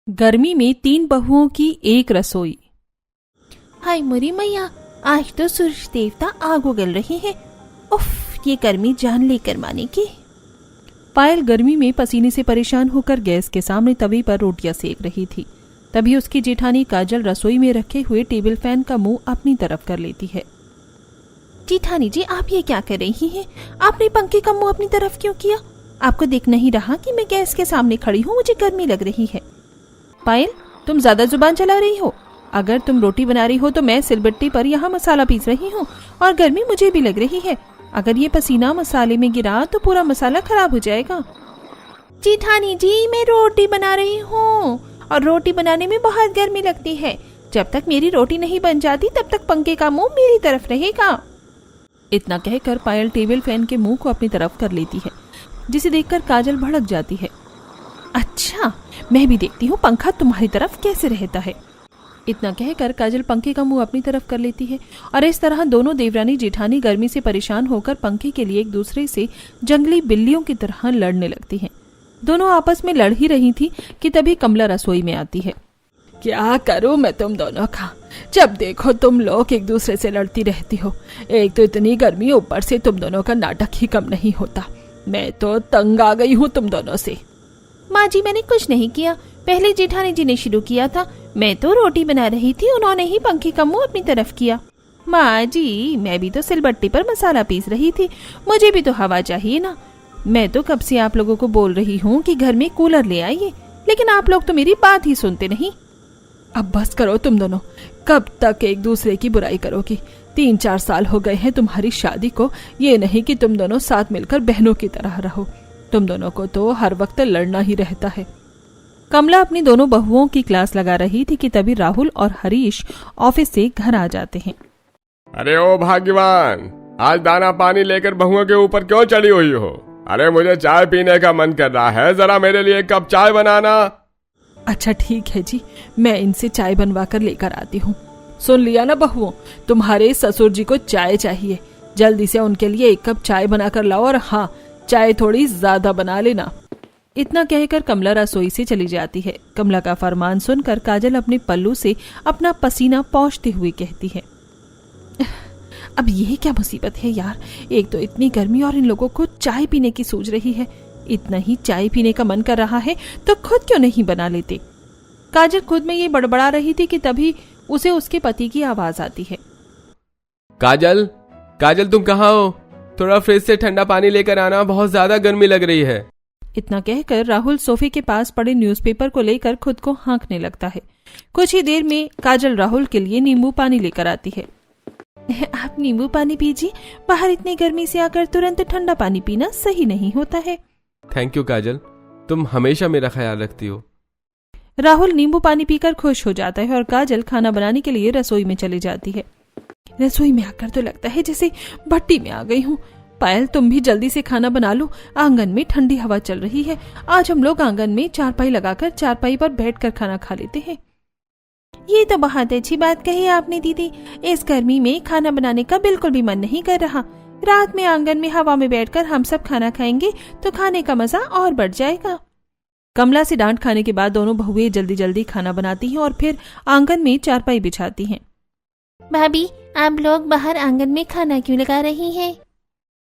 गर्मी में 3 बहुओं की एक रसोई। हाय मोरी मैया, आज तो सूरज देवता आग उगल रही है। उफ, ये गर्मी जान लेकर माने की। पायल गर्मी में पसीने से परेशान होकर गैस के सामने तवे पर रोटियां सेक रही थी। तभी उसकी जेठानी काजल रसोई में रखे हुए टेबल फैन का मुंह अपनी तरफ कर लेती है। जेठानी जी, आप ये क्या कर रही हैं? आपने पंखे का मुंह अपनी तरफ क्यों किया? आपको दिख नहीं रहा कि मैं गैस के सामने खड़ी हूँ? मुझे गर्मी लग रही है। पायल, तुम ज्यादा जुबान चला रही हो। अगर तुम रोटी बना रही हो तो मैं सिलबट्टी पर यहाँ मसाला पीस रही हूँ और गर्मी मुझे भी लग रही है। अगर ये पसीना मसाले में गिरा तो पूरा मसाला खराब हो जाएगा। जेठानी जी, मैं रोटी बना रही हूँ और रोटी बनाने में बहुत गर्मी लगती है। जब तक मेरी रोटी नहीं बन जाती तब तक पंखे का मुंह मेरी तरफ रहेगा। इतना कहकर पायल टेबल फैन के मुंह को अपनी तरफ कर लेती है, जिसे देखकर काजल भड़क जाती है। अच्छा, मैं भी देखती हूँ पंखा तुम्हारी तरफ कैसे रहता है। इतना कहकर काजल पंखे का मुंह अपनी तरफ कर लेती है और इस तरह दोनों देवरानी जेठानी गर्मी से परेशान होकर पंखे के लिए एक दूसरे से जंगली बिल्लियों की तरह लड़ने लगती हैं। दोनों आपस में लड़ ही रही थी कि तभी कमला रसोई में आती है। क्या करूं मैं तुम दोनों का? जब देखो तुम लोग एक दूसरे से लड़ती रहती हो। एक तो इतनी गर्मी, ऊपर से तुम दोनों का नाटक ही कम नहीं होता। मैं तो तंग आ गई हूँ तुम दोनों से। माँ जी, मैंने कुछ नहीं किया। पहले जेठानी जी ने शुरू किया था। मैं तो रोटी बना रही थी, उन्होंने ही पंखे का मुंह अपनी तरफ किया। माँ जी, मैं भी तो सिलबट्टी पर मसाला पीस रही थी। मुझे भी तो हवा चाहिए ना। मैं तो कब से आप लोगों को बोल रही हूँ कि घर में कूलर ले आइए, लेकिन आप लोग तो मेरी बात ही सुनते नहीं। अब बस करो तुम दोनों। कब तक एक दूसरे की बुराई करोगी? 3-4 साल हो गए हैं तुम्हारी शादी को। ये नहीं कि तुम दोनों साथ मिलकर बहनों की तरह रहो। तुम दोनों को तो हर वक्त लड़ना ही रहता है। कमला अपनी दोनों बहुओं की क्लास लगा रही थी कि तभी राहुल और हरीश ऑफिस से घर आ जाते हैं। अरे ओ भाग्यवान, आज दाना पानी लेकर बहुओं के ऊपर क्यों चढ़ी हुई हो? अरे मुझे चाय पीने का मन कर रहा है, जरा मेरे लिए एक कप चाय बनाना। अच्छा ठीक है जी, मैं इनसे चाय बनवा कर लेकर आती हूँ। सुन लिया ना बहुओं, तुम्हारे ससुर जी को चाय चाहिए। जल्दी से उनके लिए एक कप चाय बना कर लाओ, और हाँ, चाय थोड़ी ज्यादा बना लेना। इतना कहकर कमला रसोई से चली जाती है। कमला का फरमान सुनकर काजल अपने पल्लू से अपना पसीना पोंछते हुए कहती है, अब ये क्या मुसीबत है यार। एक तो इतनी गर्मी और इन लोगों को चाय पीने की सूझ रही है। इतना ही चाय पीने का मन कर रहा है तो खुद क्यों नहीं बना लेते। काजल खुद में ये बड़बड़ा रही थी कि तभी उसे उसके पति की आवाज आती है। काजल, काजल तुम कहाँ हो? थोड़ा फ्रिज से ठंडा पानी लेकर आना, बहुत ज्यादा गर्मी लग रही है। इतना कहकर राहुल सोफे के पास पड़े न्यूज़पेपर को लेकर खुद को हाँकने लगता है। कुछ ही देर में काजल राहुल के लिए नींबू पानी लेकर आती है। आप नींबू पानी पीजिए, बाहर इतनी गर्मी से आकर तुरंत ठंडा पानी पीना सही नहीं होता है। थैंक यू काजल, तुम हमेशा मेरा ख्याल रखती हो। राहुल नींबू पानी पीकर खुश हो जाता है और काजल खाना बनाने के लिए रसोई में चली जाती है। रसोई में आकर तो लगता है जैसे भट्टी में आ गई हूँ। पायल, तुम भी जल्दी से खाना बना लो। आंगन में ठंडी हवा चल रही है। आज हम लोग आंगन में चारपाई लगाकर चारपाई पर बैठकर खाना खा लेते हैं। ये तो बहुत अच्छी बात कही आपने दीदी। इस गर्मी में खाना बनाने का बिल्कुल भी मन नहीं कर रहा। रात में आंगन में हवा में बैठकर हम सब खाना खाएंगे तो खाने का मजा और बढ़ जाएगा। कमला से डांट खाने के बाद दोनों बहुएं जल्दी जल्दी खाना बनाती हैं और फिर आंगन में चारपाई बिछाती हैं। भाभी, आप लोग बाहर आंगन में खाना क्यों लगा रही हैं?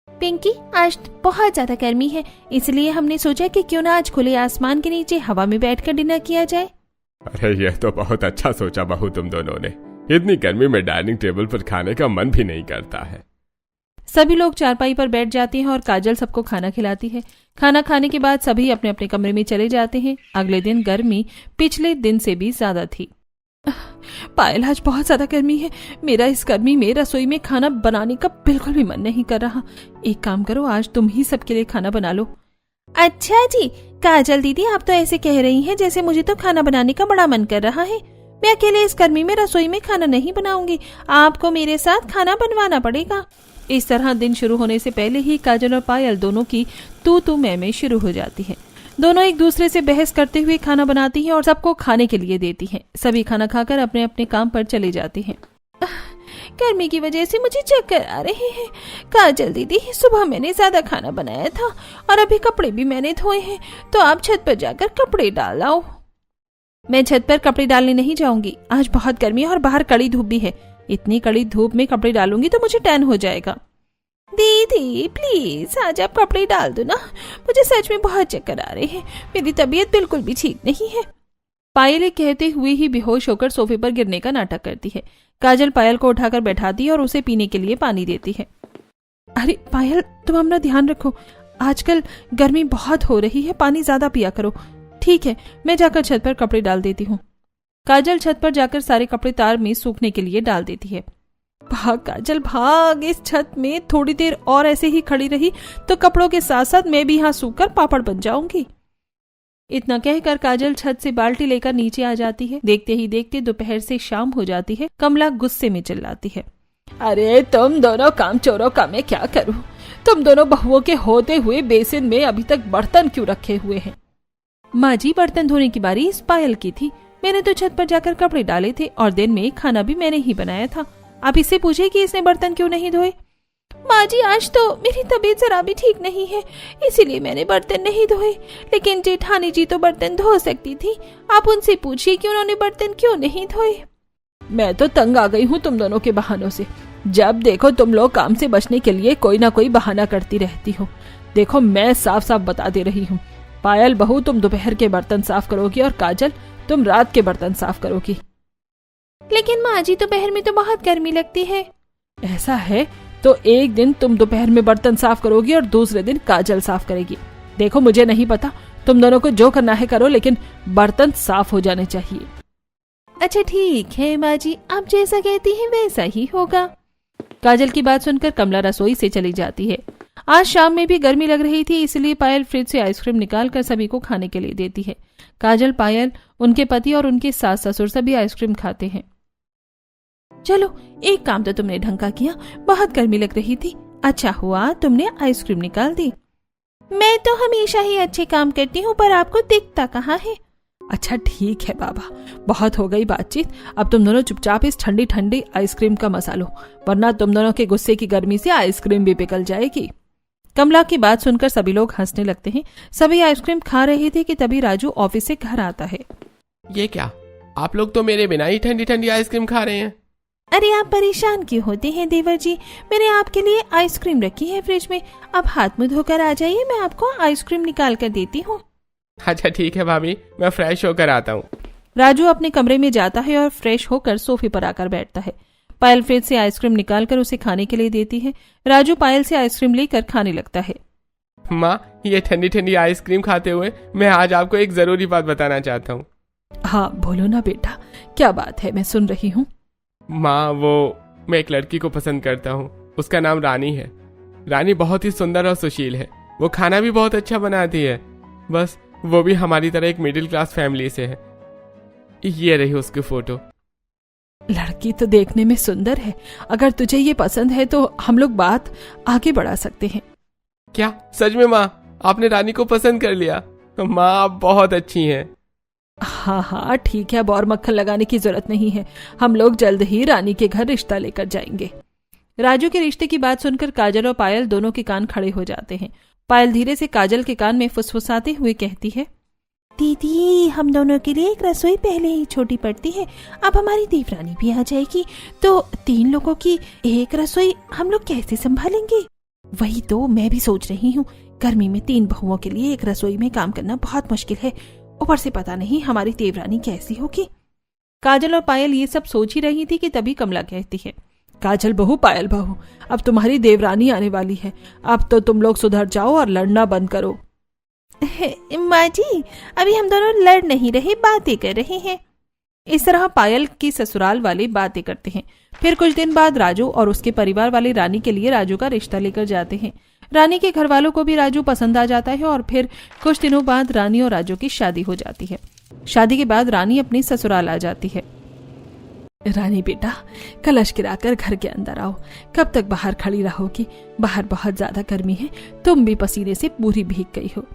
पिंकी, आज बहुत ज्यादा गर्मी है, इसलिए हमने सोचा कि क्यों ना आज खुले आसमान के नीचे हवा में बैठकर डिनर किया जाए। अरे यह तो बहुत अच्छा सोचा बहू तुम दोनों ने। इतनी गर्मी में डाइनिंग टेबल पर खाने का मन भी नहीं करता है। सभी लोग चारपाई पर बैठ जाते हैं और काजल सबको खाना खिलाती है। खाना खाने के बाद सभी अपने अपने कमरे में चले जाते हैं। अगले दिन गर्मी पिछले दिन से भी ज्यादा थी। पायल, आज बहुत ज्यादा गर्मी है। मेरा इस गर्मी में रसोई में खाना बनाने का बिल्कुल भी मन नहीं कर रहा। एक काम करो, आज तुम ही सबके लिए खाना बना लो। अच्छा जी, काजल दीदी, आप तो ऐसे कह रही हैं जैसे मुझे तो खाना बनाने का बड़ा मन कर रहा है। मैं अकेले इस गर्मी में रसोई में खाना नहीं बनाऊंगी। आपको मेरे साथ खाना बनवाना पड़ेगा। इस तरह दिन शुरू होने से पहले ही काजल और पायल दोनों की तू मैं शुरू हो जाती है। दोनों एक दूसरे से बहस करते हुए खाना बनाती हैं और सबको खाने के लिए देती हैं। सभी खाना खाकर अपने अपने काम पर चले जाते हैं। गर्मी की वजह से मुझे चक्कर आ रहे हैं। काजल दीदी, सुबह मैंने ज्यादा खाना बनाया था और अभी कपड़े भी मैंने धोए हैं, तो आप छत पर जाकर कपड़े डाल आओ। मैं छत पर कपड़े डालने नहीं जाऊंगी, आज बहुत गर्मी है और बाहर कड़ी धूप भी है। इतनी कड़ी धूप में कपड़े डालूंगी तो मुझे टैन हो जाएगा। दीदी प्लीज आज आप कपड़े डाल दो ना, मुझे सच में बहुत चक्कर आ रहे हैं, मेरी तबीयत बिल्कुल भी ठीक नहीं है। पायल कहते हुए ही बेहोश होकर सोफे पर गिरने का नाटक करती है। काजल पायल को उठाकर बैठाती है और उसे पीने के लिए पानी देती है। अरे पायल, तुम अपना ध्यान रखो, आजकल गर्मी बहुत हो रही है, पानी ज्यादा पिया करो। ठीक है, मैं जाकर छत पर कपड़े डाल देती हूँ। काजल छत पर जाकर सारे कपड़े तार में सूखने के लिए डाल देती है। भाग काजल भाग, इस छत में थोड़ी देर और ऐसे ही खड़ी रही तो कपड़ों के साथ साथ मैं भी यहाँ सूखकर पापड़ बन जाऊंगी। इतना कहकर काजल छत से बाल्टी लेकर नीचे आ जाती है। देखते ही देखते दोपहर से शाम हो जाती है। कमला गुस्से में चिल्लाती है, अरे तुम दोनों काम चोरों का मैं क्या करूं? तुम दोनों बहुओं के होते हुए बेसिन में अभी तक बर्तन क्यों रखे हुए हैं? माँ जी, बर्तन धोने की बारी इस पायल की थी, मैंने तो छत पर जाकर कपड़े डाले थे और दिन में खाना भी मैंने ही बनाया था। आप इससे पूछे कि इसने बर्तन क्यों नहीं धोए। माँ जी, आज तो मेरी तबीयत जरा भी ठीक नहीं है, इसीलिए मैंने बर्तन नहीं धोए, लेकिन जेठानी जी तो बर्तन धो सकती थी, आप उनसे पूछिए कि उन्होंने बर्तन क्यों नहीं धोए। मैं तो तंग आ गई हूँ तुम दोनों के बहानों से। जब देखो तुम लोग काम से बचने के लिए कोई ना कोई बहाना करती रहती हो। देखो मैं साफ साफ बता दे रही हूँ, पायल बहू तुम दोपहर के बर्तन साफ करोगी और काजल तुम रात के बर्तन साफ करोगी। लेकिन माँ जी, दोपहर में तो बहुत गर्मी लगती है। ऐसा है तो एक दिन तुम दोपहर में बर्तन साफ करोगी और दूसरे दिन काजल साफ करेगी। देखो मुझे नहीं पता, तुम दोनों को जो करना है करो, लेकिन बर्तन साफ हो जाने चाहिए। अच्छा ठीक है माँ जी, आप जैसा कहती हैं वैसा ही होगा। काजल की बात सुनकर कमला रसोई से चली जाती है। आज शाम में भी गर्मी लग रही थी, इसलिए पायल फ्रिज से आइसक्रीम निकाल कर सभी को खाने के लिए देती है। काजल, पायल, उनके पति और उनके सास ससुर सभी आइसक्रीम खाते हैं। चलो, एक काम तो तुमने ढंग का किया, बहुत गर्मी लग रही थी, अच्छा हुआ तुमने आइसक्रीम निकाल दी। मैं तो हमेशा ही अच्छे काम करती हूँ, पर आपको दिखता कहाँ है। अच्छा ठीक है बाबा, बहुत हो गई बातचीत, अब तुम दोनों चुपचाप इस ठंडी ठंडी आइसक्रीम का मजा लो, वरना तुम दोनों के गुस्से की गर्मी से आइसक्रीम भी पिघल जाएगी। कमला की बात सुनकर सभी लोग हंसने लगते हैं। सभी आइसक्रीम खा रहे थे कि तभी राजू ऑफिस से घर आता है। ये क्या, आप लोग तो मेरे बिना ही ठंडी ठंडी आइसक्रीम खा रहे हैं। अरे आप परेशान क्यों होते हैं देवर जी, मैंने आपके लिए आइसक्रीम रखी है फ्रिज में, आप हाथ मुंह धोकर आ जाइए, मैं आपको आइसक्रीम निकाल कर देती हूँ। अच्छा ठीक है भाभी, मैं फ्रेश होकर आता हूँ। राजू अपने कमरे में जाता है और फ्रेश होकर सोफे पर आकर बैठता है। पायल फ्रिज से आइसक्रीम निकालकर उसे खाने के लिए देती है। राजू पायल से आइसक्रीम लेकर खाने लगता है। माँ, ये ठंडी ठंडी आइसक्रीम खाते हुए मैं आज आपको एक जरूरी बात बताना चाहता हूँ। हाँ बोलो ना बेटा, क्या बात है, मैं सुन रही हूँ। माँ, मैं एक लड़की को पसंद करता हूँ, उसका नाम रानी है। रानी बहुत ही सुंदर और सुशील है, वो खाना भी बहुत अच्छा बनाती है, बस वो भी हमारी तरह एक मिडिल क्लास फैमिली से है। ये रही उसकी फोटो। लड़की तो देखने में सुंदर है, अगर तुझे ये पसंद है तो हम लोग बात आगे बढ़ा सकते हैं। क्या सच में माँ, आपने रानी को पसंद कर लिया? माँ आप बहुत अच्छी हैं। हाँ हाँ ठीक है, अब और मक्खन लगाने की जरूरत नहीं है, हम लोग जल्द ही रानी के घर रिश्ता लेकर जाएंगे। राजू के रिश्ते की बात सुनकर काजल और पायल दोनों के कान खड़े हो जाते हैं। पायल धीरे से काजल के कान में फुसफुसाते हुए कहती है, दीदी हम दोनों के लिए एक रसोई पहले ही छोटी पड़ती है, अब हमारी देवरानी भी आ जाएगी तो 3 लोगों की एक रसोई हम लोग कैसे संभालेंगे। वही तो मैं भी सोच रही हूँ, गर्मी में 3 बहुओं के लिए एक रसोई में काम करना बहुत मुश्किल है, ऊपर से पता नहीं हमारी देवरानी कैसी होगी। काजल और पायल ये सब सोच ही रही थी कि तभी कमला कहती है, काजल बहू, पायल बहू, अब तुम्हारी देवरानी आने वाली है, अब तो तुम लोग सुधर जाओ और लड़ना बंद करो। माँ जी, अभी हम दोनों लड़ नहीं रहे, बातें कर रहे हैं। इस तरह पायल की ससुराल वाले बातें करते हैं। फिर कुछ दिन बाद राजू और उसके परिवार वाले रानी के लिए राजू का रिश्ता लेकर जाते हैं। रानी के घर वालों को भी राजू पसंद आ जाता है और फिर कुछ दिनों बाद रानी और राजू की शादी हो जाती है। शादी के बाद रानी अपनी ससुराल आ जाती है। रानी बेटा, कलश गिराकर घर के अंदर आओ, कब तक बाहर खड़ी रहोगी? बाहर बहुत ज्यादा गर्मी है, तुम भी पसीने से पूरी भीग गई हो।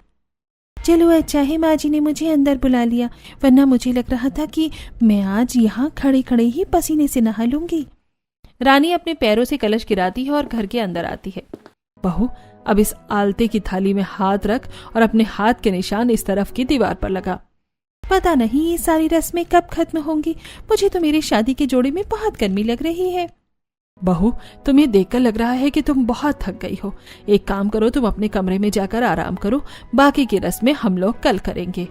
चलो अच्छा है माँ जी ने मुझे अंदर बुला लिया, वरना मुझे लग रहा था कि मैं आज यहाँ खड़े खड़े ही पसीने से नहा लूंगी। रानी अपने पैरों से कलश गिराती है और घर के अंदर आती है। बहू, अब इस आलते की थाली में हाथ रख और अपने हाथ के निशान इस तरफ की दीवार पर लगा। पता नहीं ये सारी रस्में कब खत्म होंगी। मुझे तो मेरी शादी के जोड़े में बहुत गर्मी लग रही है। बहू, तुम्हें देखकर लग रहा है कि तुम बहुत थक गई हो। एक काम करो, तुम अपने कमरे में जाकर आराम करो, बाकी की रस्में हम लोग कल करेंगे।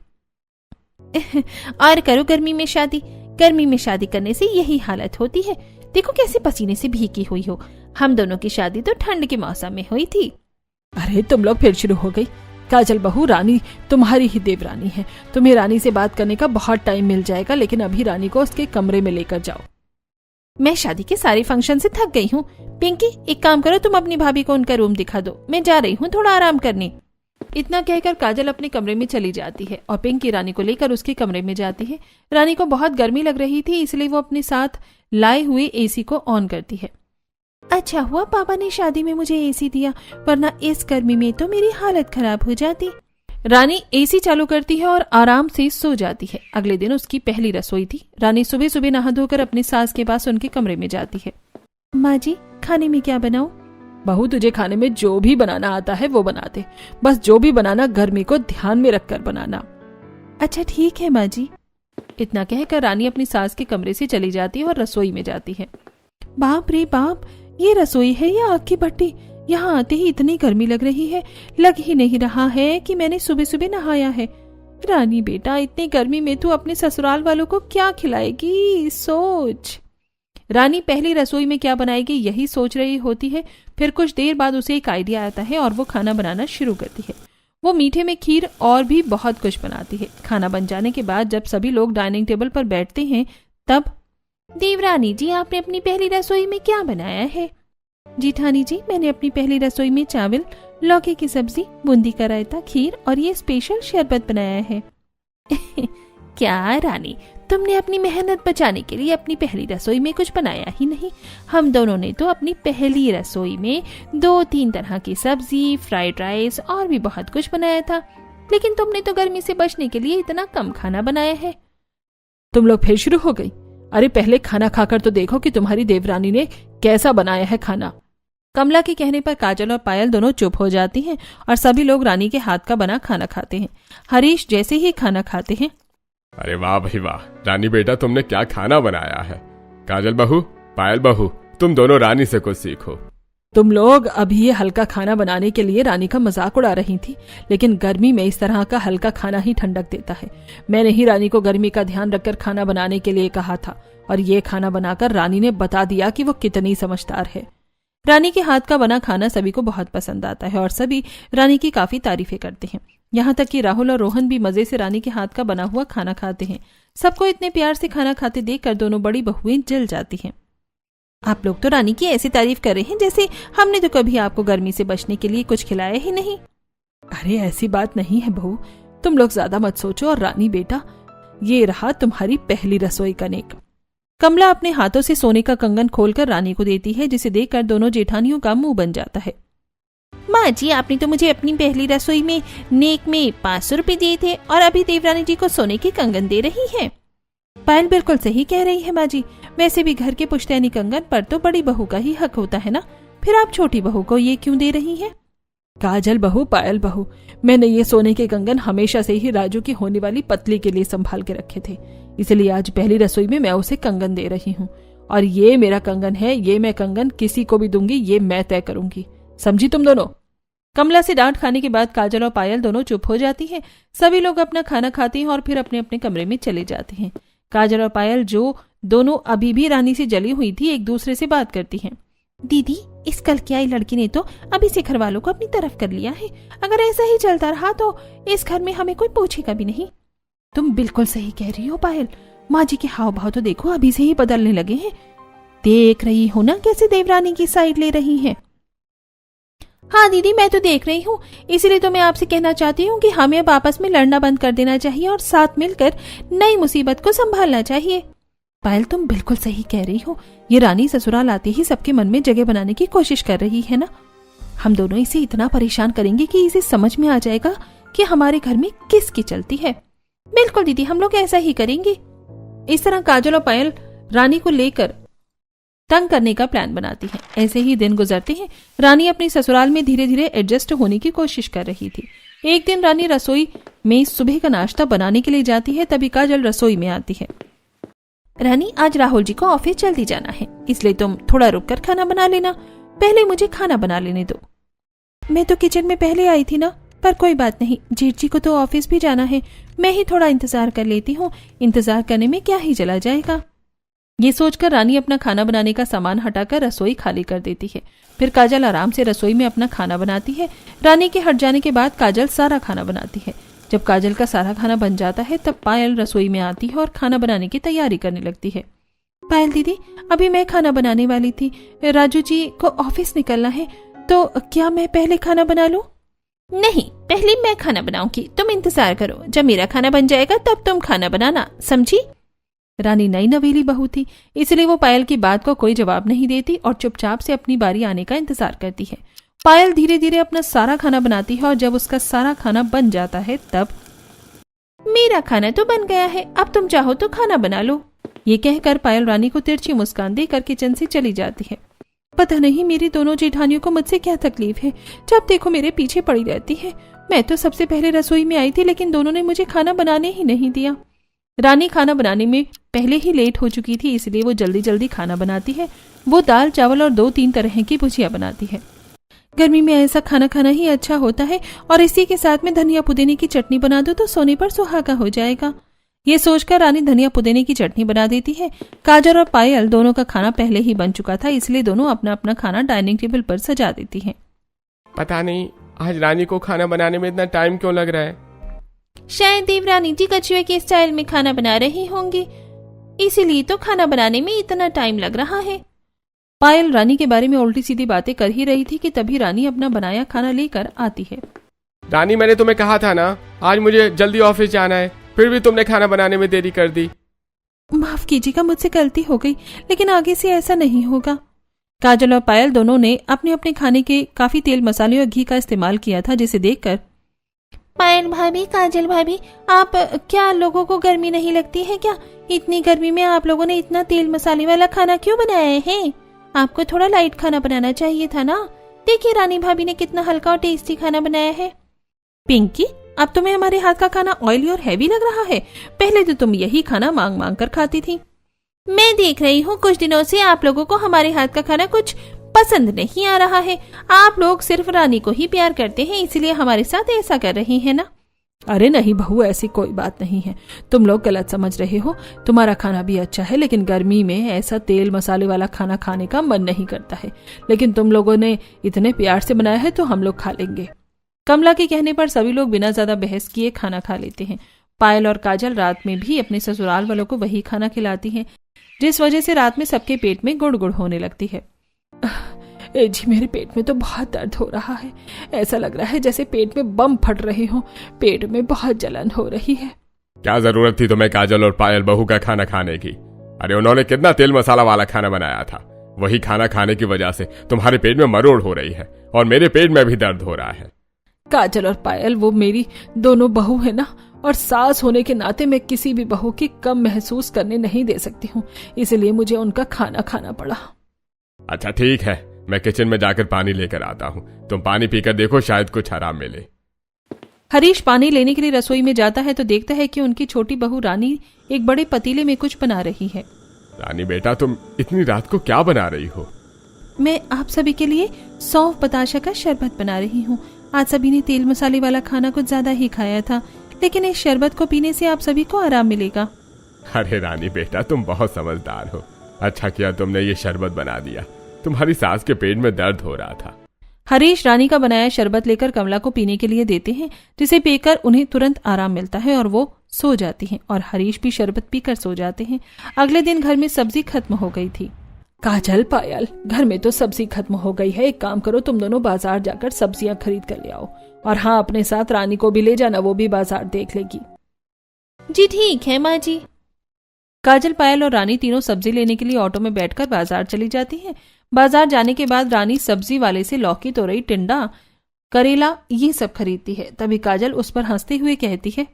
और करो गर्मी में शादी। गर्मी में शादी करने से यही हालत होती है। देखो कैसे पसीने से भीगी हुई हो। हम दोनों की शादी तो ठंड के मौसम में हुई थी। अरे तुम लोग फिर शुरू हो गई। काजल बहू, रानी तुम्हारी ही देवरानी है। तुम्हें रानी से बात करने का बहुत टाइम मिल जाएगा, लेकिन अभी रानी को उसके कमरे में लेकर जाओ। मैं शादी के सारे फंक्शन से थक गई हूँ। पिंकी, एक काम करो, तुम अपनी भाभी को उनका रूम दिखा दो। मैं जा रही हूँ थोड़ा आराम करने। इतना कहकर काजल अपने कमरे में चली जाती है और पिंकी रानी को लेकर उसके कमरे में जाती है। रानी को बहुत गर्मी लग रही थी, इसलिए वो अपने साथ लाए हुए एसी को ऑन करती है। अच्छा हुआ पापा ने शादी में मुझे एसी दिया, वरना इस गर्मी में तो मेरी हालत खराब हो जाती। रानी एसी चालू करती है और आराम से सो जाती है। अगले दिन उसकी पहली रसोई थी। रानी सुबह सुबह नहा धोकर अपनी सास के पास उनके कमरे में जाती है। माँ जी, खाने में क्या बनाऊं? बहू, तुझे खाने में जो भी बनाना आता है वो बना दे। बस जो भी बनाना गर्मी को ध्यान में रखकर बनाना। अच्छा ठीक है माँ जी। इतना कहकर रानी अपनी सास के कमरे से चली जाती है और रसोई में जाती है। बाप रे बाप, ये रसोई है या आग की भट्टी? यहाँ आते ही इतनी गर्मी लग रही है, लग ही नहीं रहा है कि मैंने सुबह सुबह नहाया है। रानी बेटा, इतनी गर्मी में तू अपने ससुराल वालों को क्या खिलाएगी? सोच। रानी पहली रसोई में क्या बनाएगी यही सोच रही होती है। फिर कुछ देर बाद उसे एक आइडिया आता है और वो खाना बनाना शुरू करती है। वो मीठे में खीर और भी बहुत कुछ बनाती है। खाना बन जाने के बाद जब सभी लोग डाइनिंग टेबल पर बैठते हैं तब, देवरानी जी, आपने अपनी पहली रसोई में क्या बनाया है? जेठानी जी, मैंने अपनी पहली रसोई में चावल, लौकी की सब्जी, बूंदी का रायता, खीर और ये स्पेशल शरबत बनाया है। क्या रानी, तुमने अपनी मेहनत बचाने के लिए अपनी पहली रसोई में कुछ बनाया ही नहीं। हम दोनों ने तो अपनी पहली रसोई में 2-3 तरह की सब्जी, फ्राइड राइस और भी बहुत कुछ बनाया था, लेकिन तुमने तो गर्मी से बचने के लिए इतना कम खाना बनाया है। तुम लोग फिर शुरू हो गई। अरे पहले खाना खाकर तो देखो कि तुम्हारी देवरानी ने कैसा बनाया है खाना। कमला के कहने पर काजल और पायल दोनों चुप हो जाती हैं और सभी लोग रानी के हाथ का बना खाना खाते हैं। हरीश जैसे ही खाना खाते हैं, अरे वाह भाई वाह, रानी बेटा तुमने क्या खाना बनाया है। काजल बहू, पायल बहू, तुम दोनों रानी से कुछ सीखो। तुम लोग अभी ये हल्का खाना बनाने के लिए रानी का मजाक उड़ा रही थी, लेकिन गर्मी में इस तरह का हल्का खाना ही ठंडक देता है। मैंने ही रानी को गर्मी का ध्यान रखकर खाना बनाने के लिए कहा था और ये खाना बनाकर रानी ने बता दिया कि वो कितनी समझदार है। रानी के हाथ का बना खाना सभी को बहुत पसंद आता है और सभी रानी की काफी तारीफें करते हैं। यहाँ तक कि राहुल और रोहन भी मजे से रानी के हाथ का बना हुआ खाना खाते हैं। सबको इतने प्यार से खाना खाते देखकर दोनों बड़ी बहुएं जल जाती हैं। आप लोग तो रानी की ऐसी तारीफ कर रहे हैं जैसे हमने तो कभी आपको गर्मी से बचने के लिए कुछ खिलाया ही नहीं। अरे ऐसी बात नहीं है बहू, तुम लोग ज्यादा मत सोचो। और रानी बेटा, ये रहा तुम्हारी पहली रसोई का नेक। कमला अपने हाथों से सोने का कंगन खोलकर रानी को देती है, जिसे देखकर दोनों जेठानियों का मुंह बन जाता है। माँ जी, आपने तो मुझे अपनी पहली रसोई में नेक में 500 रुपए दिए थे और अभी देवरानी जी को सोने के कंगन दे रही है। पायल बिल्कुल सही कह रही है माँ जी। वैसे भी घर के पुश्तैनी कंगन पर तो बड़ी बहू का ही हक होता है ना, फिर आप छोटी बहू को ये क्यों दे रही हैं? काजल बहू, पायल बहू, मैंने ये सोने के कंगन हमेशा से ही राजू की होने वाली पतली के लिए संभाल के रखे थे, इसलिए आज पहली रसोई में मैं उसे कंगन दे रही हूँ। और ये मेरा कंगन है, ये मैं कंगन किसी को भी दूंगी, ये मैं तय करूंगी। समझी तुम दोनों? कमला से डांट खाने के बाद काजल और पायल दोनों चुप हो जाती हैं। सभी लोग अपना खाना खाते हैं और फिर अपने अपने कमरे में चले जाते हैं। काजल और पायल, जो दोनों अभी भी रानी से जली हुई थी, एक दूसरे से बात करती हैं। दीदी, इस कल की आई लड़की ने तो अभी से घर वालों को अपनी तरफ कर लिया है। अगर ऐसा ही चलता रहा तो इस घर में हमें कोई पूछेगा भी नहीं। तुम बिल्कुल सही कह रही हो पायल। माँ जी के हाव भाव तो देखो, अभी से ही बदलने लगे हैं। देख रही हो ना कैसे देवरानी की साइड ले रही है। हाँ दीदी, मैं तो देख रही हूँ, इसीलिए तो मैं आपसे कहना चाहती हूँ कि हमें अब आपस में लड़ना बंद कर देना चाहिए और साथ मिलकर नई मुसीबत को संभालना चाहिए। पायल, तुम बिल्कुल सही कह रही हो। ये रानी ससुराल आते ही सबके मन में जगह बनाने की कोशिश कर रही है ना। हम दोनों इसे इतना परेशान करेंगे कि इसे समझ में आ जाएगा कि हमारे घर में किसकी चलती है। बिल्कुल दीदी, हम लोग ऐसा ही करेंगे। इस तरह काजल और पायल रानी को लेकर तंग करने का प्लान बनाती हैं। ऐसे ही दिन गुजरते हैं। रानी अपनी ससुराल में धीरे धीरे एडजस्ट होने की कोशिश कर रही थी। एक दिन रानी रसोई में सुबह का नाश्ता बनाने के लिए जाती है, तभी काजल रसोई में आती है। रानी, आज राहुल जी को ऑफिस जल्दी जाना है, इसलिए तुम थोड़ा रुक कर खाना बना लेना। पहले मुझे खाना बना लेने दो। मैं तो किचन में पहले आई थी ना, पर कोई बात नहीं, जेठ जी को तो ऑफिस भी जाना है, मैं ही थोड़ा इंतजार कर लेती हूँ, इंतजार करने में क्या ही चला जाएगा। ये सोचकर रानी अपना खाना बनाने का सामान हटाकर रसोई खाली कर देती है। फिर काजल आराम से रसोई में अपना खाना बनाती है। रानी के हट जाने के बाद काजल सारा खाना बनाती है। जब काजल का सारा खाना बन जाता है तब पायल रसोई में आती है और खाना बनाने की तैयारी करने लगती है। पायल दीदी, अभी मैं खाना बनाने वाली थी, राजू जी को ऑफिस निकलना है, तो क्या मैं पहले खाना बना लूं? नहीं, पहले मैं खाना बनाऊंगी, तुम इंतजार करो, जब मेरा खाना बन जाएगा तब तुम खाना बनाना, समझी? रानी नई नवेली बहू थी, इसलिए वो पायल की बात को कोई जवाब नहीं देती और चुपचाप से अपनी बारी आने का इंतजार करती है। पायल धीरे धीरे अपना सारा खाना बनाती है और जब उसका सारा खाना बन जाता है तब, मेरा खाना तो बन गया है, अब तुम चाहो तो खाना बना लो। ये कहकर पायल रानी को तिरछी मुस्कान देकर किचन से चली जाती है। पता नहीं मेरी दोनों जेठानियों को मुझसे क्या तकलीफ है, जब देखो मेरे पीछे पड़ी रहती है। मैं तो सबसे पहले रसोई में आई थी, लेकिन दोनों ने मुझे खाना बनाने ही नहीं दिया। रानी खाना बनाने में पहले ही लेट हो चुकी थी, इसलिए वो जल्दी जल्दी खाना बनाती है। वो दाल चावल और 2-3 तरह की भुजिया बनाती है। गर्मी में ऐसा खाना खाना ही अच्छा होता है, और इसी के साथ में धनिया पुदीने की चटनी बना दो तो सोने पर सुहागा हो जाएगा। ये सोचकर रानी धनिया पुदीने की चटनी बना देती है। काजल और पायल दोनों का खाना पहले ही बन चुका था, इसलिए दोनों अपना अपना खाना डाइनिंग टेबल पर सजा देती हैं। पता नहीं आज रानी को खाना बनाने में इतना टाइम क्यों लग रहा है। शायद देवरानी जी कछुए के स्टाइल में खाना बना रही होंगी, इसीलिए तो खाना बनाने में इतना टाइम लग रहा है। पायल रानी के बारे में उल्टी सीधी बातें कर ही रही थी कि तभी रानी अपना बनाया खाना लेकर आती है। रानी, मैंने तुम्हें कहा था ना आज मुझे जल्दी ऑफिस जाना है, फिर भी तुमने खाना बनाने में देरी कर दी। माफ कीजिएगा, मुझसे गलती हो गई, लेकिन आगे से ऐसा नहीं होगा। काजल और पायल दोनों ने अपने अपने खाने के काफी तेल मसाले और घी का इस्तेमाल किया था, जिसे देखकर पायल भाभी, काजल भाभी, आप क्या लोगों को गर्मी नहीं लगती है क्या? इतनी गर्मी में आप लोगों ने इतना तेल मसाले वाला खाना क्यों बनाया है? आपको थोड़ा लाइट खाना बनाना चाहिए था ना। देखिए रानी भाभी ने कितना हल्का और टेस्टी खाना बनाया है। पिंकी, अब तुम्हें हमारे हाथ का खाना ऑयली और हैवी लग रहा है। पहले तो तुम यही खाना मांग मांग कर खाती थी। मैं देख रही हूँ कुछ दिनों से आप लोगों को हमारे हाथ का खाना कुछ पसंद नहीं आ रहा है। आप लोग सिर्फ रानी को ही प्यार करते हैं, इसलिए हमारे साथ ऐसा कर रही है ना। अरे नहीं बहू, ऐसी कोई बात नहीं है, तुम लोग गलत समझ रहे हो। तुम्हारा खाना भी अच्छा है, लेकिन गर्मी में ऐसा तेल मसाले वाला खाना खाने का मन नहीं करता है, लेकिन तुम लोगों ने इतने प्यार से बनाया है तो हम लोग खा लेंगे। कमला के कहने पर सभी लोग बिना ज्यादा बहस किए खाना खा लेते हैं। पायल और काजल रात में भी अपने ससुराल वालों को वही खाना खिलाती हैं, जिस वजह से रात में सबके पेट में गुड़गुड़ होने लगती है। ए जी, मेरे पेट में तो बहुत दर्द हो रहा है, ऐसा लग रहा है जैसे पेट में बम फट रहे हो, पेट में बहुत जलन हो रही है। क्या जरूरत थी तुम्हें काजल और पायल बहू का खाना खाने की? अरे उन्होंने कितना तेल मसाला वाला खाना बनाया था, वही खाना खाने की वजह से तुम्हारे पेट में मरोड़ हो रही है और मेरे पेट में भी दर्द हो रहा है। काजल और पायल वो मेरी दोनों बहू है ना, और सास होने के नाते मैं किसी भी बहू की कम महसूस करने नहीं दे सकती हूँ, इसलिए मुझे उनका खाना खाना पड़ा। अच्छा ठीक है, मैं किचन में जाकर पानी लेकर आता हूँ, तुम पानी पीकर देखो, शायद कुछ आराम मिले। हरीश पानी लेने के लिए रसोई में जाता है तो देखता है कि उनकी छोटी बहू रानी एक बड़े पतीले में कुछ बना रही है। रानी बेटा, तुम इतनी रात को क्या बना रही हो? मैं आप सभी के लिए सौंफ बताशा का शरबत बना रही हूँ। आज सभी ने तेल मसाले वाला खाना कुछ ज्यादा ही खाया था, लेकिन इस शरबत को पीने से आप सभी को आराम मिलेगा। अरे रानी बेटा, तुम बहुत समझदार हो, अच्छा किया तुमने ये शरबत बना दिया, तुम्हारी सास के पेट में दर्द हो रहा था। हरीश रानी का बनाया शरबत लेकर कमला को पीने के लिए देते हैं, जिसे पीकर उन्हें तुरंत आराम मिलता है और वो सो जाती हैं और हरीश भी शरबत पीकर सो जाते हैं। अगले दिन घर में सब्जी खत्म हो गई थी। काजल, पायल, घर में तो सब्जी खत्म हो गई है, एक काम करो, तुम दोनों बाजार जाकर सब्जियां खरीद कर ले आओ, और हाँ, अपने साथ रानी को भी ले जाना, वो भी बाजार देख लेगी। जी ठीक है माँ जी। काजल, पायल और रानी तीनों सब्जी लेने के लिए ऑटो में बैठकर बाजार चली जाती हैं। बाजार जाने के बाद रानी सब्जी वाले से लौकी, तोरई, टिंडा, करेला ये सब खरीदती है। तभी काजल उस पर हंसते हुए कहती है,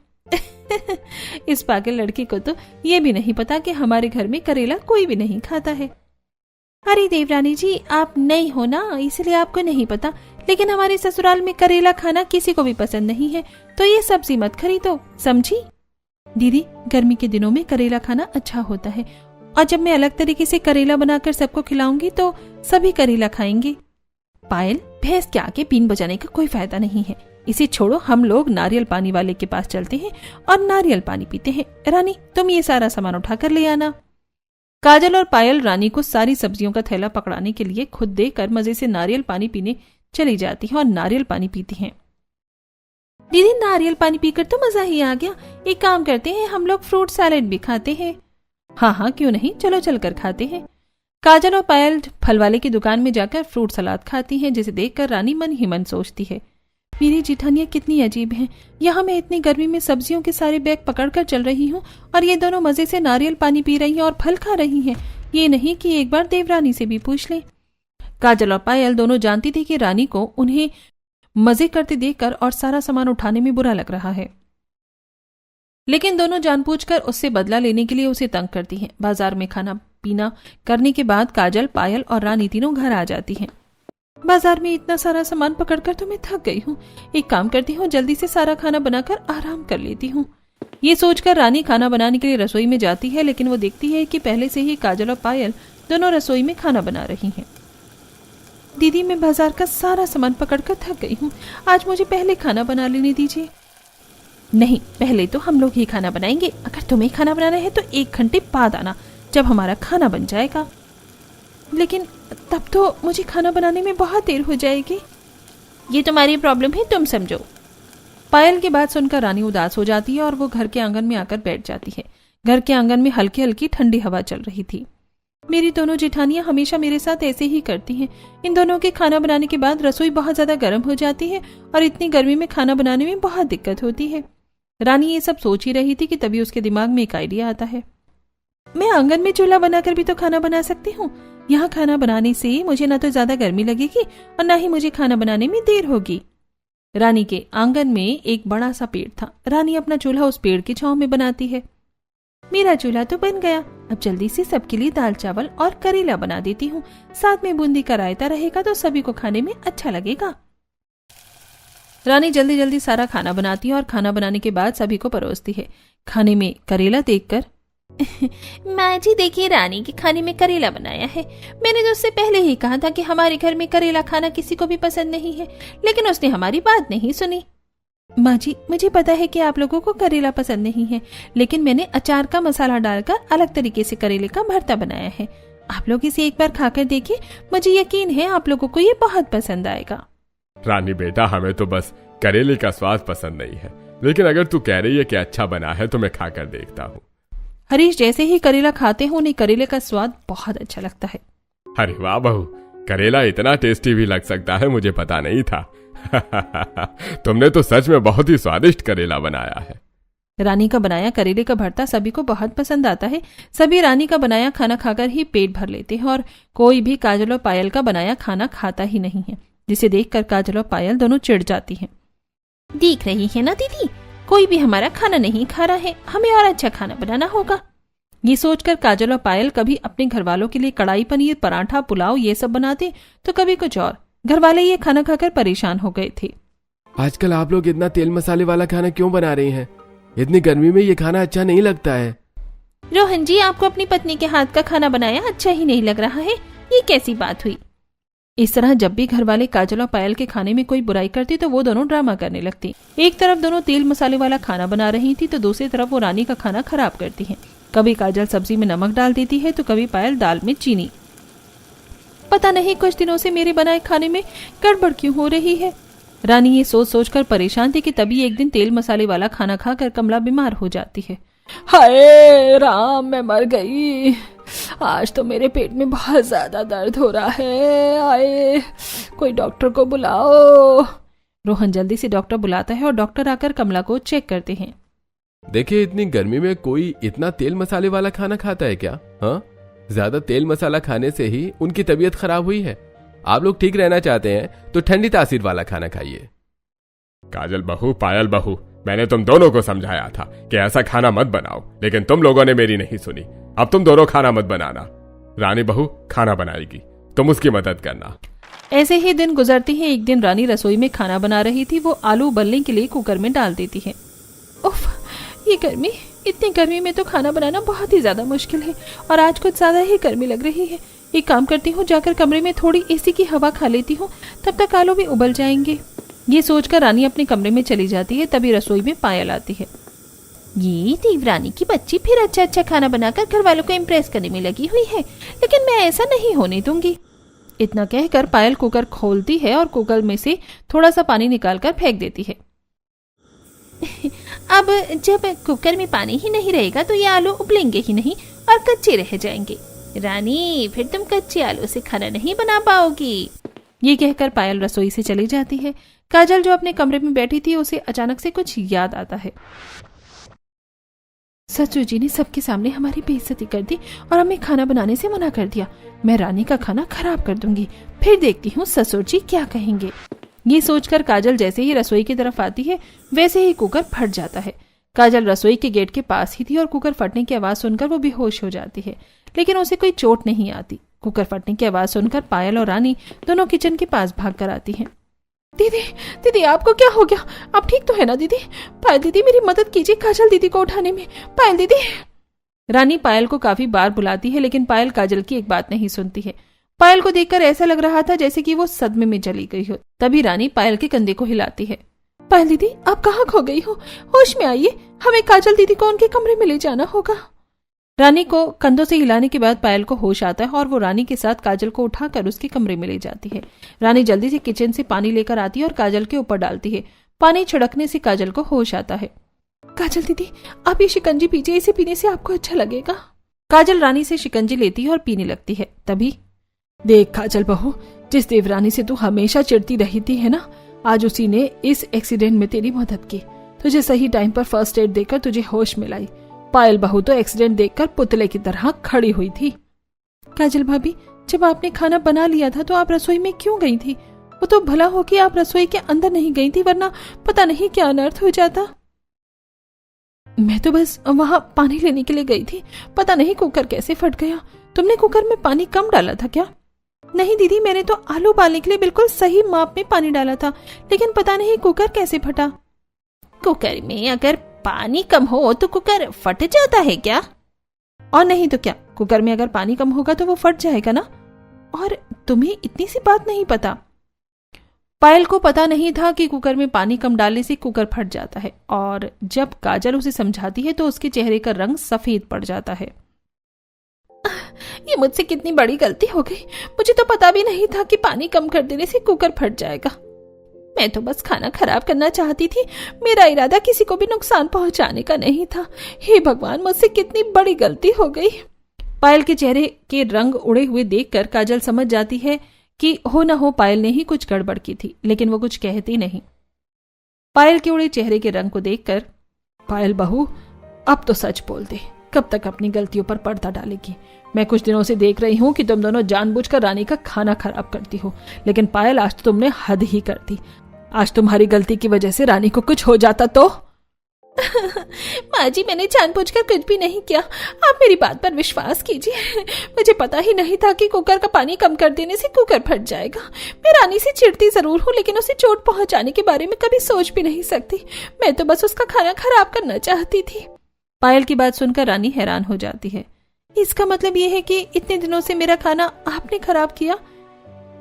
इस पागल लड़की को तो ये भी नहीं पता कि हमारे घर में करेला कोई भी नहीं खाता है। अरे देवरानी जी, आप नई हो ना, इसलिए आपको नहीं पता, लेकिन हमारे ससुराल में करेला खाना किसी को भी पसंद नहीं है, तो ये सब्जी मत खरीदो, समझी? दीदी, गर्मी के दिनों में करेला खाना अच्छा होता है, और जब मैं अलग तरीके से करेला बनाकर सबको खिलाऊंगी तो सभी करेला खाएंगे। पायल, भैंस के आगे बीन बजाने का कोई फायदा नहीं है, इसे छोड़ो, हम लोग नारियल पानी वाले के पास चलते हैं और नारियल पानी पीते हैं। रानी, तुम ये सारा सामान उठाकर ले आना। काजल और पायल रानी को सारी सब्जियों का थैला पकड़ाने के लिए खुद देकर मजे से नारियल पानी पीने चली जाती हैं और नारियल पानी पीती हैं। दीदी, नारियल पानी पीकर तो मजा ही आ गया। एक काम करते हैं, हम लोग फ्रूट सैलेड भी खाते हैं। हाँ हाँ, क्यों नहीं, चलो चलकर खाते हैं। काजल और पायल फल वाले की दुकान में जाकर फ्रूट सलाद खाती हैं, जिसे देखकर रानी मन ही मन सोचती है, मेरी जेठानियां कितनी अजीब हैं। यहाँ मैं इतनी गर्मी में सब्जियों के सारे बैग पकड़कर चल रही हूँ और ये दोनों मजे से नारियल पानी पी रही हैं और फल खा रही हैं। ये नहीं कि एक बार देवरानी से भी पूछ लें। काजल और पायल दोनों जानती थी कि रानी को उन्हें मजे करते देखकर और सारा सामान उठाने में बुरा लग रहा है, लेकिन दोनों जानबूझकर उससे बदला लेने के लिए उसे तंग करती हैं। बाजार में खाना पीना करने के बाद काजल, पायल और रानी तीनों घर आ जाती हैं। बाजार में इतना सारा सामान पकड़कर तो मैं थक गई हूँ। एक काम करती हूँ, जल्दी से सारा खाना बनाकर आराम कर लेती हूँ। ये सोचकर रानी खाना बनाने के लिए रसोई में जाती है, लेकिन वो देखती है कि पहले से ही काजल और पायल दोनों रसोई में खाना बना रही हैं। दीदी, मैं बाजार का सारा सामान पकड़कर थक गई हूँ, आज मुझे पहले खाना बना लेने दीजिए। नहीं, पहले तो हम लोग ही खाना बनाएंगे। अगर तुम्हें खाना बनाना है तो 1 घंटे बाद आना, जब हमारा खाना बन जाएगा। लेकिन तब तो मुझे खाना बनाने में बहुत देर हो जाएगी। ये तुम्हारी प्रॉब्लम है, तुम समझो। पायल की बात सुनकर रानी उदास हो जाती है और वो घर के आंगन में आकर बैठ जाती है। घर के आंगन में हल्की हल्की ठंडी हवा चल रही थी। मेरी दोनों जेठानियां हमेशा मेरे साथ ऐसे ही करती हैं। इन दोनों के खाना बनाने के बाद रसोई बहुत ज्यादा गर्म हो जाती है और इतनी गर्मी में खाना बनाने में बहुत दिक्कत होती है। रानी ये सब सोच ही रही थी कि तभी उसके दिमाग में एक आइडिया आता है। मैं आंगन में चूल्हा बनाकर भी तो खाना बना सकती हूँ। यहाँ खाना बनाने से मुझे ना तो ज्यादा गर्मी लगेगी और ना ही मुझे खाना बनाने में देर होगी। रानी के आंगन में एक बड़ा सा पेड़ था। रानी अपना चूल्हा उस पेड़ की छांव में बनाती है। मेरा चूल्हा तो बन गया, अब जल्दी से सबके लिए दाल चावल और करेला बना देती हूँ। साथ में बूंदी का रायता रहेगा तो सभी को खाने में अच्छा लगेगा। रानी जल्दी जल्दी सारा खाना बनाती है और खाना बनाने के बाद सभी को परोसती है। खाने में करेला देखकर माँ जी, देखिए, रानी के खाने में करेला बनाया है। मैंने तो उससे पहले ही कहा था कि हमारे घर में करेला खाना किसी को भी पसंद नहीं है, लेकिन उसने हमारी बात नहीं सुनी। माँ जी, मुझे पता है कि आप लोगों को करेला पसंद नहीं है, लेकिन मैंने अचार का मसाला डालकर अलग तरीके से करेले का भरता बनाया है। आप लोग इसे एक बार खाकर देखिए, मुझे यकीन है आप लोगों को ये बहुत पसंद आएगा। रानी बेटा, हमें तो बस करेले का स्वाद पसंद नहीं है, लेकिन अगर तू कह रही है कि अच्छा बना है तो मैं खाकर देखता हूँ। हरीश जैसे ही करेला खाते हैं उन्हें करेले का स्वाद बहुत अच्छा लगता है। अरे वाह बहू, करेला इतना टेस्टी भी लग सकता है, मुझे पता नहीं था। तुमने तो सच में बहुत ही स्वादिष्ट करेला बनाया है। रानी का बनाया करेले का भरता सभी को बहुत पसंद आता है। सभी रानी का बनाया खाना खाकर ही पेट भर लेते हैं और कोई भी काजल और पायल का बनाया खाना खाता ही नहीं है, जिसे देखकर काजल और पायल दोनों चिढ़ जाती हैं। देख रही है ना दीदी, कोई भी हमारा खाना नहीं खा रहा है, हमें और अच्छा खाना बनाना होगा। ये सोचकर काजल और पायल कभी अपने घर वालों के लिए कढ़ाई पनीर, पराठा, पुलाव ये सब बनाते तो कभी कुछ और। घर वाले ये खाना खाकर परेशान हो गए थे। आजकल आप लोग इतना तेल मसाले वाला खाना क्यों बना रही हैं? इतनी गर्मी में ये खाना अच्छा नहीं लगता है। रोहन जी, आपको अपनी पत्नी के हाथ का खाना बनाया अच्छा ही नहीं लग रहा है, ये कैसी बात हुई? इस तरह जब भी घर वाले काजल और पायल के खाने में कोई बुराई करती तो वो दोनों ड्रामा करने लगती। एक तरफ दोनों तेल मसाले वाला खाना बना रही थी तो दूसरी तरफ वो रानी का खाना खराब करती हैं। कभी काजल सब्जी में नमक डाल देती है तो कभी पायल दाल में चीनी। पता नहीं कुछ दिनों से मेरे बनाए खाने में गड़बड़ क्यों हो रही है। रानी ये सोच सोचकर परेशान थी कि तभी एक दिन तेल मसाले वाला खाना खाकर कमला बीमार हो जाती है। हाय राम, मैं मर गई। आज तो मेरे पेट में बहुत ज्यादा दर्द हो रहा है। आए, कोई डॉक्टर को बुलाओ। रोहन जल्दी से डॉक्टर बुलाता है और डॉक्टर आकर कमला को चेक करते हैं। देखिए, इतनी गर्मी में कोई इतना तेल मसाले वाला खाना खाता है क्या? हाँ, ज्यादा तेल मसाला खाने से ही उनकी तबीयत खराब हुई है। आप लोग ठीक रहना चाहते हैं तो ठंडी तासीर वाला खाना खाइए। काजल बहू, पायल बहू, मैंने तुम दोनों को समझाया था कि ऐसा खाना मत बनाओ, लेकिन तुम लोगों ने मेरी नहीं सुनी। अब तुम दोनों खाना मत बनाना। रानी बहू खाना बनाएगी, तुम उसकी मदद करना। ऐसे ही दिन गुजरते हैं। एक दिन रानी रसोई में खाना बना रही थी। वो आलू उबलने के लिए कुकर में डाल देती है। उफ, ये गर्मी, इतनी गर्मी में तो खाना बनाना बहुत ही ज्यादा मुश्किल है और आज कुछ ज्यादा ही गर्मी लग रही है। एक काम करती हूँ, जाकर कमरे में थोड़ी एसी की हवा खा लेती हूँ, तब तक आलू भी उबल जाएंगे। ये सोचकर रानी अपने कमरे में चली जाती है। तभी रसोई में पायल आती है। ये देवरानी की बच्ची फिर अच्छा अच्छा खाना बनाकर घर वालों को इम्प्रेस करने में लगी हुई है, लेकिन मैं ऐसा नहीं होने दूंगी। इतना कहकर पायल कुकर खोलती है और कुकर में से थोड़ा सा पानी निकालकर फेंक देती है। अब जब कुकर में पानी ही नहीं रहेगा तो ये आलू उबलेंगे ही नहीं और कच्चे रह जाएंगे। रानी, फिर तुम कच्चे आलू से खाना नहीं बना पाओगी। ये कहकर पायल रसोई से चली जाती है। काजल जो अपने कमरे में बैठी थी, उसे अचानक से कुछ याद आता है। ससुर जी ने सबके सामने हमारी बेइज्जती कर दी और हमें खाना बनाने से मना कर दिया। मैं रानी का खाना खराब कर दूंगी, फिर देखती हूँ ससुर जी क्या कहेंगे। ये सोचकर काजल जैसे ही रसोई की तरफ आती है, वैसे ही कुकर फट जाता है। काजल रसोई के गेट के पास ही थी और कुकर फटने की आवाज सुनकर वो बेहोश हो जाती है, लेकिन उसे कोई चोट नहीं आती। कुकर फटने की आवाज सुनकर पायल और रानी दोनों किचन के पास भाग कर आती हैं। दीदी, दीदी आपको क्या हो गया? आप ठीक तो है ना दीदी? पायल दीदी, मेरी मदद कीजिए काजल दीदी को उठाने में। पायल दीदी। रानी पायल को काफी बार बुलाती है, लेकिन पायल काजल की एक बात नहीं सुनती है। पायल को देखकर ऐसा लग रहा था जैसे कि वो सदमे में चली गई हो। तभी रानी पायल के कंधे को हिलाती है। पायल दीदी, आप कहाँ खो गई हो? होश में आइए, हमें काजल दीदी को उनके कमरे में ले जाना होगा। रानी को कंधों से हिलाने के बाद पायल को होश आता है और वो रानी के साथ काजल को उठाकर उसके कमरे में ले जाती है। रानी जल्दी से किचन से पानी लेकर आती है और काजल के ऊपर डालती है। पानी छिड़कने से काजल को होश आता है। काजल दीदी, आप ये शिकंजी पीजिए, इसे पीने से आपको अच्छा लगेगा। काजल रानी से शिकंजी लेती है और पीने लगती है। तभी, देख काजल बहू, जिस देवरानी से तू हमेशा चिढ़ती रही थी है ना, आज उसी ने इस एक्सीडेंट में तेरी मदद की। तुझे सही टाइम पर फर्स्ट एड देकर तुझे होश में लाई। पायल बहू तो एक्सीडेंट देखकर पुतले की तरह खड़ी हुई थी। काजल भाभी, जब आपने खाना बना लिया था तो आप रसोई में क्यों गई थी? वो तो भला हो कि आप रसोई के अंदर नहीं गई थी, वरना पता नहीं क्या अनर्थ हो जाता। मैं तो बस वहां पानी लेने के लिए गई थी, पता नहीं कुकर कैसे फट गया। तुमने कुकर में पानी कम डाला था क्या? नहीं दीदी, मैंने तो आलू उबालने के लिए बिल्कुल सही माप में पानी डाला था, लेकिन पता नहीं कुकर कैसे फटा। कुकर में अगर पानी कम हो तो कुकर फट जाता है क्या? और नहीं तो क्या, कुकर में अगर पानी कम होगा तो वो फट जाएगा ना। और तुम्हें इतनी सी बात नहीं पता? पायल को पता नहीं था कि कुकर में पानी कम डालने से कुकर फट जाता है, और जब काजल उसे समझाती है तो उसके चेहरे का रंग सफेद पड़ जाता है। ये मुझसे कितनी बड़ी गलती हो गई। मुझे तो पता भी नहीं था कि पानी कम कर देने से कुकर फट जाएगा। मैं तो बस खाना खराब करना चाहती थी, मेरा इरादा किसी को भी नुकसान पहुंचाने का नहीं था। हे भगवान, मुझसे कितनी बड़ी गलती हो गई। पायल के चेहरे के रंग उड़े हुए देखकर काजल समझ जाती है कि हो न हो पायल ने ही कुछ गड़बड़ की थी, लेकिन वो कुछ कहती नहीं। पायल के उड़े चेहरे के रंग को देखकर, पायल बहू, अब तो सच बोल दे, कब तक अपनी गलतियों पर पर्दा डालेगी? मैं कुछ दिनों से देख रही हूँ कि तुम दोनों जानबूझकर रानी का खाना खराब करती हो, लेकिन पायल आज तो तुमने हद ही कर दी। आज तुम्हारी गलती की वजह से रानी को कुछ हो जाता तो? माँ जी, मैंने जानबूझकर कुछ भी नहीं किया, आप मेरी बात पर विश्वास कीजिए। मुझे पता ही नहीं था कि कुकर का पानी कम कर देने से कुकर फट जाएगा। मैं रानी से चिढ़ती जरूर हूँ, लेकिन उसे चोट पहुंचाने के बारे में कभी सोच भी नहीं सकती। मैं तो बस उसका खाना खराब करना चाहती थी। पायल की बात सुनकर रानी हैरान हो जाती है। इसका मतलब ये है कि इतने दिनों से मेरा खाना आपने खराब किया?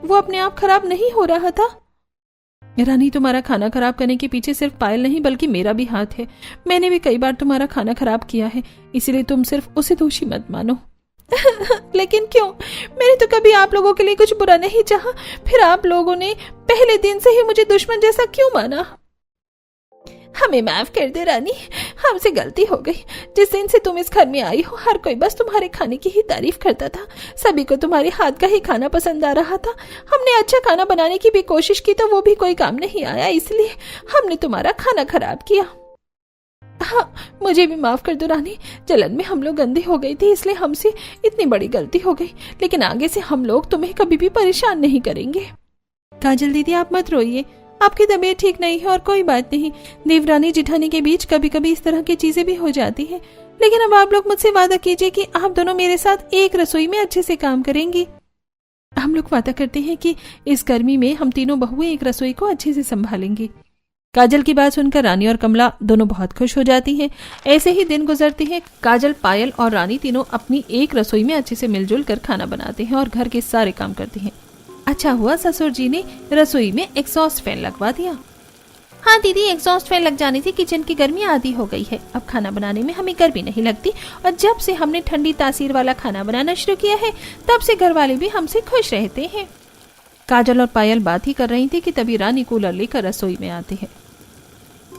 वो अपने आप खराब नहीं हो रहा था? रानी, तुम्हारा खाना खराब करने के पीछे सिर्फ पायल नहीं बल्कि मेरा भी हाथ है। मैंने भी कई बार तुम्हारा खाना खराब किया है, इसीलिए तुम सिर्फ उसे दोषी मत मानो। लेकिन क्यों? मैंने तो कभी आप लोगों के लिए कुछ बुरा नहीं चाहा, फिर आप लोगों ने पहले दिन से ही मुझे दुश्मन जैसा क्यों माना? हमें माफ कर दे रानी, हमसे गलती हो गई। जिस दिन से तुम इस घर में आई हो, हर कोई बस तुम्हारे खाने की ही तारीफ करता था। सभी को तुम्हारे हाथ का ही खाना पसंद आ रहा था। हमने अच्छा खाना बनाने की भी कोशिश की तो वो भी कोई काम नहीं आया, इसलिए हमने तुम्हारा खाना खराब किया। हाँ, मुझे भी माफ कर दो रानी। जलन में हम लोग गंदे हो गई थी, इसलिए हमसे इतनी बड़ी गलती हो गई, लेकिन आगे से हम लोग तुम्हें कभी भी परेशान नहीं करेंगे। काजल दीदी, आप मत रोइए, आपकी तबीयत ठीक नहीं है और कोई बात नहीं। देवरानी जिठानी के बीच कभी कभी इस तरह की चीजें भी हो जाती हैं, लेकिन अब आप लोग मुझसे वादा कीजिए कि आप दोनों मेरे साथ एक रसोई में अच्छे से काम करेंगी। हम लोग वादा करते हैं कि इस गर्मी में हम तीनों बहुएं एक रसोई को अच्छे से संभालेंगे। काजल की बात सुनकर रानी और कमला दोनों बहुत खुश हो जाती हैं। ऐसे ही दिन गुजरते हैं। काजल, पायल और रानी तीनों अपनी एक रसोई में अच्छे से मिलजुल कर खाना बनाते हैं और घर के सारे काम करते हैं। अच्छा हुआ ससुर जी ने रसोई में एग्जॉस्ट फैन लगवा दिया। हाँ दीदी, एग्जॉस्ट फैन लग जाने से किचन की गर्मी आधी हो गई है। अब खाना बनाने में हमें गर्मी नहीं लगती और जब से हमने ठंडी तासीर वाला खाना बनाना शुरू किया है तब से घर वाले भी हमसे खुश रहते हैं। काजल और पायल बात ही कर रही थी कि तभी रानी कूलर लेकर रसोई में आते हैं।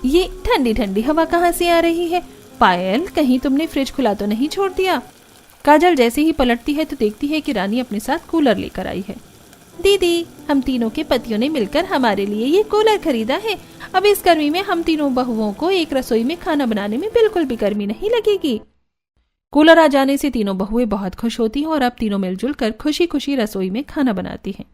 ये ठंडी ठंडी हवा कहाँ से आ रही है? पायल, कहीं तुमने फ्रिज खुला तो नहीं छोड़ दिया? काजल जैसे ही पलटती है तो देखती है कि रानी अपने साथ कूलर लेकर आई है। दीदी, हम तीनों के पतियों ने मिलकर हमारे लिए ये कूलर खरीदा है। अब इस गर्मी में हम तीनों बहुओं को एक रसोई में खाना बनाने में बिल्कुल भी गर्मी नहीं लगेगी। कूलर आ जाने से तीनों बहुएं बहुत खुश होती हैं और अब तीनों मिलजुल कर खुशी खुशी रसोई में खाना बनाती हैं।